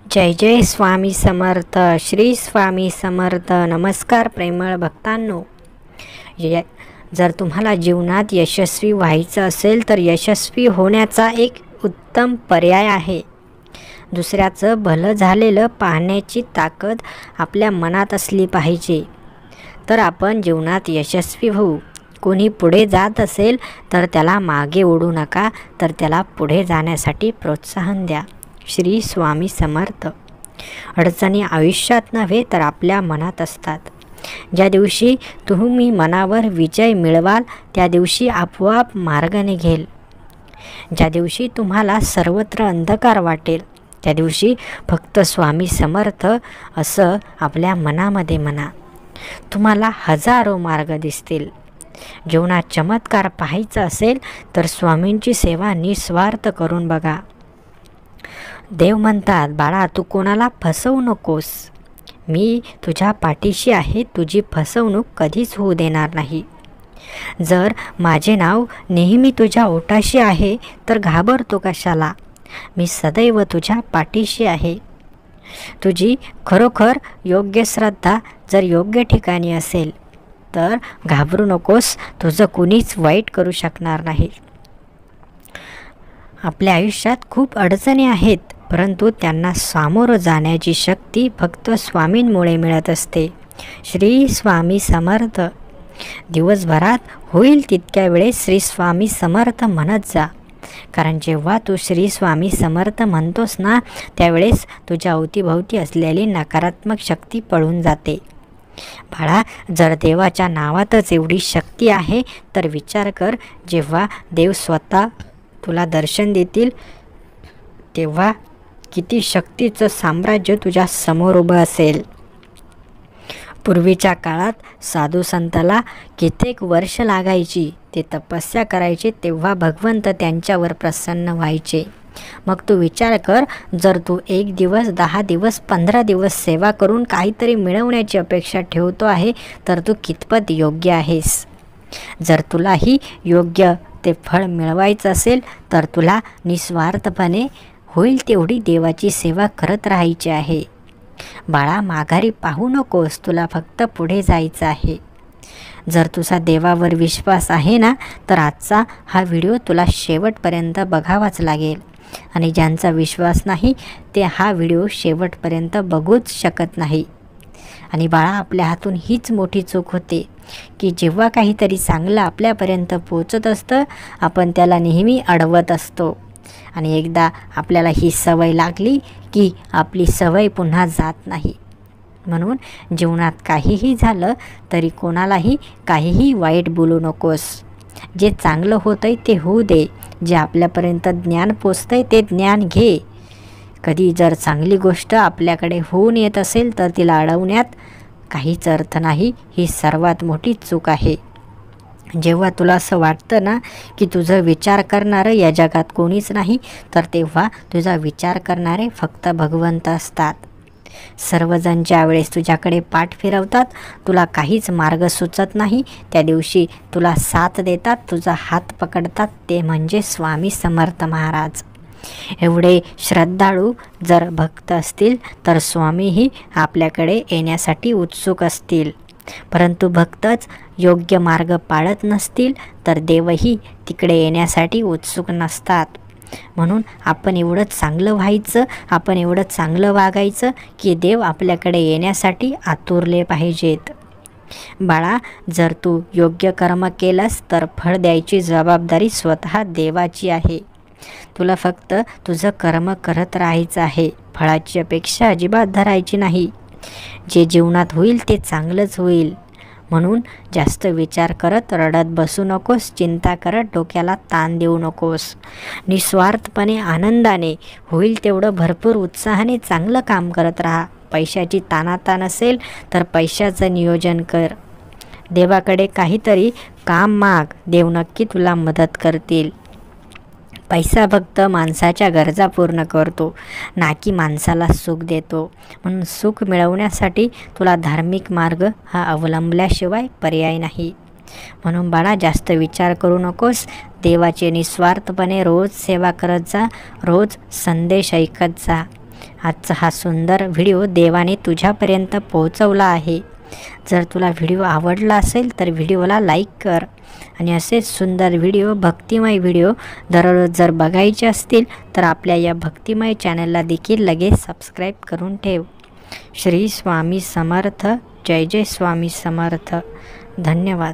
जय जय स्वामी समर्थ. श्री स्वामी समर्थ. नमस्कार प्रेमळ भक्तांनो. जर तुम्हाला जीवनात यशस्वी व्हायचं असेल तर यशस्वी होण्याचा एक उत्तम पर्याय आहे. दुसऱ्याचं भलं झालेलं पाहण्याची ताकद आपल्या मनात असली पाहिजे, तर आपण जीवनात यशस्वी होऊ. कोणी पुढे जात असेल तर त्याला मागे ओढू नका, तर त्याला पुढे जाण्यासाठी प्रोत्साहन द्या. श्री स्वामी समर्थ. अडचणी आयुष्यात नव्हे तर आपल्या मनात असतात. ज्या दिवशी तुम्ही मनावर विजय मिळवाल त्या दिवशी आपोआप मार्ग निघेल. ज्या दिवशी तुम्हाला सर्वत्र अंधकार वाटेल त्या दिवशी फक्त स्वामी समर्थ असं आपल्या मनामध्ये म्हणा. तुम्हाला हजारो मार्ग दिसतील. जीवनात चमत्कार पाहायचा असेल तर स्वामींची सेवा निस्वार्थ करून बघा. देव म्हणतात, बाळा तू कोणाला फसवू नकोस. मी तुझ्या पाठीशी आहे. तुझी फसवणूक कधीच होऊ देणार नाही. जर माझे नाव नेहमी तुझ्या ओठाशी आहे तर घाबरतो कशाला. मी सदैव तुझ्या पाठीशी आहे. तुझी खरोखर योग्य श्रद्धा जर योग्य ठिकाणी असेल तर घाबरू नकोस. तुझं कुणीच वाईट करू शकणार नाही. आपल्या आयुष्यात खूप अडचणी आहेत, परंतु त्यांना सामोरं जाण्याची शक्ती फक्त स्वामींमुळे मिळत असते. श्री स्वामी समर्थ. दिवसभरात होईल तितक्या वेळेस श्री स्वामी समर्थ म्हणत जा. कारण जेव्हा तू श्री स्वामी समर्थ म्हणतोस ना, त्यावेळेस तुझ्या अवतीभोवती असलेली नकारात्मक शक्ती पळून जाते. बाळा, जर देवाच्या नावातच एवढी शक्ती आहे तर विचार कर, जेव्हा देव स्वतः तुला दर्शन देतील तेव्हा किती शक्तीचं साम्राज्य तुझ्या समोर उभं असेल. पूर्वीच्या काळात साधू संताला कित्येक वर्ष लागायची. ते तपस्या करायचे तेव्हा भगवंत त्यांच्यावर प्रसन्न व्हायचे. मग तू विचार कर, जर तू 1 दिवस 10 दिवस 15 दिवस सेवा करून काहीतरी मिळवण्याची अपेक्षा ठेवतो आहे तर तू कितपत योग्य आहेस. जर तुलाही योग्य ते फळ मिळवायचं असेल तर तुला निस्वार्थपणे होईल तेवढी देवाची सेवा करत राहायची आहे. बाळा, माघारी पाहू नकोस. तुला फक्त पुढे जायचं आहे. जर तुझा देवावर विश्वास आहे ना, तर आजचा हा व्हिडिओ तुला शेवटपर्यंत बघावाच लागेल. आणि ज्यांचा विश्वास नाही ते हा व्हिडिओ शेवटपर्यंत बघूच शकत नाही. आणि बाळा, आपल्या हातून हीच मोठी चूक होते की जेव्हा काहीतरी चांगलं आपल्यापर्यंत पोचत असतं आपण त्याला नेहमी अडवत असतो. आणि एकदा आपल्याला ही सवय लागली की आपली सवय पुन्हा जात नाही. म्हणून जीवनात काहीही झालं तरी कोणालाही काहीही वाईट बोलू नकोस. जे चांगलं होतं आहे ते होऊ दे. जे आपल्यापर्यंत ज्ञान पोचतं आहे ते ज्ञान घे. कधी जर चांगली गोष्ट आपल्याकडे होऊन येत असेल तर तिला अडवण्यात काहीच अर्थ नाही. ही सर्वात मोठी चूक आहे. जेव्हा तुला असं वाटतं ना की तुझं विचार करणारं या जगात कोणीच नाही, तर तेव्हा तुझा विचार करणारे फक्त भगवंत असतात. सर्वजण ज्यावेळेस तुझ्याकडे पाठ फिरवतात, तुला काहीच मार्ग सुचत नाही, त्या दिवशी तुला साथ देतात, तुझा हात पकडतात, ते म्हणजे स्वामी समर्थ महाराज. एवढे श्रद्धाळू जर भक्त असतील तर स्वामीही आपल्याकडे येण्यासाठी उत्सुक असतील. परंतु भक्तच योग्य मार्ग पाळत नसतील तर देवही तिकडे येण्यासाठी उत्सुक नसतात. म्हणून आपण एवढं चांगलं व्हायचं, आपण एवढं चांगलं वागायचं की देव आपल्याकडे येण्यासाठी आतुरले पाहिजेत. बाळा, जर तू योग्य कर्म केलंस तर फळ द्यायची जबाबदारी स्वतः देवाची आहे. तुला फक्त तुझं कर्म करत राहायचं आहे. फळाची अपेक्षा अजिबात धरायची नाही. जे जीवनात होईल ते चांगलंच होईल. म्हणून जास्त विचार करत रडत बसू नकोस. चिंता करत डोक्याला ताण देऊ नकोस. निस्वार्थपणे आनंदाने होईल तेवढं भरपूर उत्साहाने चांगलं काम करत राहा. पैशाची ताणाताण असेल तर पैशाचं नियोजन कर. देवाकडे काहीतरी काम माग. देव नक्की तुला मदत करतील. पैसा फक्त माणसाच्या गरजा पूर्ण करतो, ना की माणसाला सुख देतो. म्हणून सुख मिळवण्यासाठी तुला धार्मिक मार्ग हा अवलंबल्याशिवाय पर्याय नाही. म्हणून बाळा, जास्त विचार करू नकोस. देवाचे निस्वार्थपणे रोज सेवा करत जा. रोज संदेश ऐकत जा. आजचा हा सुंदर व्हिडिओ देवाने तुझ्यापर्यंत पोहोचवला आहे. जर तुला व्हिडिओ आवडला असेल तर व्हिडिओला लाईक कर आणि असेच सुंदर व्हिडिओ, भक्तिमय व्हिडिओ दररोज जर बघायचे असतील तर आपल्या या भक्तिमय चॅनलला देखील लगेच सबस्क्राईब करून ठेव. श्री स्वामी समर्थ. जय जय स्वामी समर्थ. धन्यवाद.